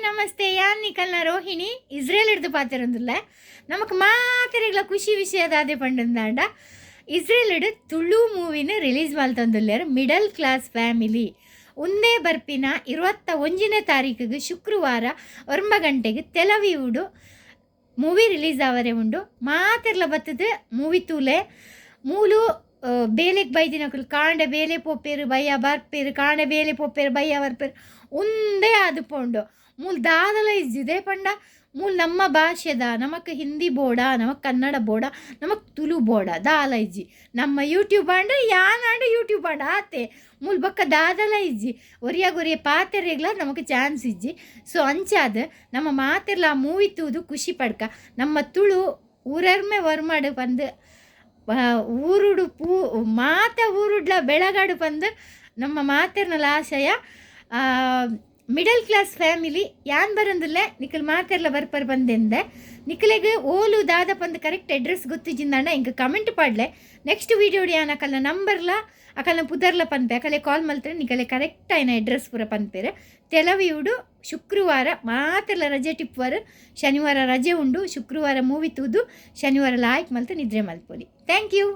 ನಮಸ್ತೆ ಯಾನ್ ನಿಕಲ್ನ ರೋಹಿಣಿ ಇಸ್ರೇಲ್ ಹಿಡ್ದು ಪಾತಿರಂದಿಲ್ಲ ನಮಕ್ ಮಾತಿರಿಗ್ಲ ಖುಷಿ ವಿಷಯದಾದೆ ಪಂಡಂದಾಂಡ ಇಸ್ರೇಲ್ ಹಿಡ್ ತುಳು ಮೂವಿನ ರಿಲೀಸ್ ಮಲ್ತಂದುಲ್ಲೇರು ಮಿಡಲ್ ಕ್ಲಾಸ್ ಫ್ಯಾಮಿಲಿ ಒಂದೇ ಬರ್ಪಿನ 21ನೇ ತಾರೀಕಿಗೆ ಶುಕ್ರವಾರ 9 ಗಂಟೆಗೆ ತೆಲವೀವುಡು ಮೂವಿ ರಿಲೀಸ್ ಆವರೆ ಉಂಡು ಮಾತಿರ್ಲ ಬತ್ತದ ಮೂವಿ ತೂಲೆ ಮೂಲು ಬೇಲೆಗೆ ಬೈದಿನಕಲು ಕಾಂಡೆ ಬೇಲೆ ಪೊಪ್ಪೇರು ಬಯ್ಯ ಬರ್ಪೇರು ಕಾಂಡೆ ಬೇಲೆ ಪೊಪ್ಪೇರು ಬಯ್ಯ ಬರ್ಪೇರು ಒಂದೇ ಅದು ಪೋಂಡು ಮೂಲ ದಾದಲ ಇದ್ದಿದೆ ಪಂಡ ಮೂಲ ನಮ್ಮ ಭಾಷೆದ ನಮಕ್ ಹಿಂದಿ ಬೋಡ ನಮಕ್ ಕನ್ನಡ ಬೋಡ ನಮಕ್ ತುಳು ಬೋಡ ದಾಲ ಇಜ್ಜಿ ನಮ್ಮ ಯೂಟ್ಯೂಬ್ ಅಂಡ ಯಾನಾಂಡ ಯೂಟ್ಯೂಬ್ ಅಂಡ ಆತೆ ಮೂಲ ಬಕ್ಕ ದಾದಲ ಇಜ್ಜಿ ಒರಿಯ ಪಾತೆರೆಗ್ಲ ನಮಕ್ ಚಾನ್ಸ್ ಇಜ್ಜಿ ಸೊ ಅಂಚಾದ ನಮ್ಮ ಮಾತೆರ್ಲ ಆ ಮೂವಿ ತೂದು ಖುಷಿ ಪಡ್ಕ ನಮ್ಮ ತುಳು ಊರರ್ಮೆ ವರ್ಮಾಡು ಬಂದು ಊರುಡು ಮಾತ ಊರುಡ್ಲ ಬೆಳಗಾಡು ಬಂದು ನಮ್ಮ ಮಾತೆರ್ನಲ ಆಶಯ ಮಿಡಲ್ ಕ್ಲಾಸ್ ಫ್ಯಾಮಿಲಿ ಯಾನ್ ಬರಂದಿಲ್ಲ ನಿಖಲ್ ಮಾತೆರ್ಲ ಬರ್ಪರ್ ಬಂದೆಂದೆ ನಿಖಲೆಗೆ ಓಲು ದಾದ ಪಂದು ಕರೆಕ್ಟ್ ಅಡ್ರೆಸ್ ಗೊತ್ತಿಜಿಂದಾಂಡ ಇಂಕ ಕಮೆಂಟ್ ಪಾಡ್ಲೆ ನೆಕ್ಸ್ಟ್ ವೀಡಿಯೋಡು ಯಾನ್ ಅಕಲ್ನ ನಂಬರ್ಲ ಅಕಲ್ನ ಪುದರ್ಲ ಪನ್ಪೆ ಅಕಲೆ ಕಾಲ್ ಮಲ್ತರೆ ನಿಖಲೆ ಕರೆಕ್ಟ್ ಆಯ್ನ ಅಡ್ರೆಸ್ ಪೂರ ಪನ್ಪೇರೆ ತೆಲವಿಯುಡು ಶುಕ್ರವಾರ ಮಾತೆರ್ಲ ರಜೆ ಟಿಪ್ಪುವರು ಶನಿವಾರ ರಜೆ ಉಂಡು ಶುಕ್ರವಾರ ಮೂವಿ ತೂದು ಶನಿವಾರ ಲಾಯ್ಕ್ ಮಲ್ತು ನಿದ್ರೆ ಮಲ್ಪೊಲಿ ಥ್ಯಾಂಕ್ ಯು.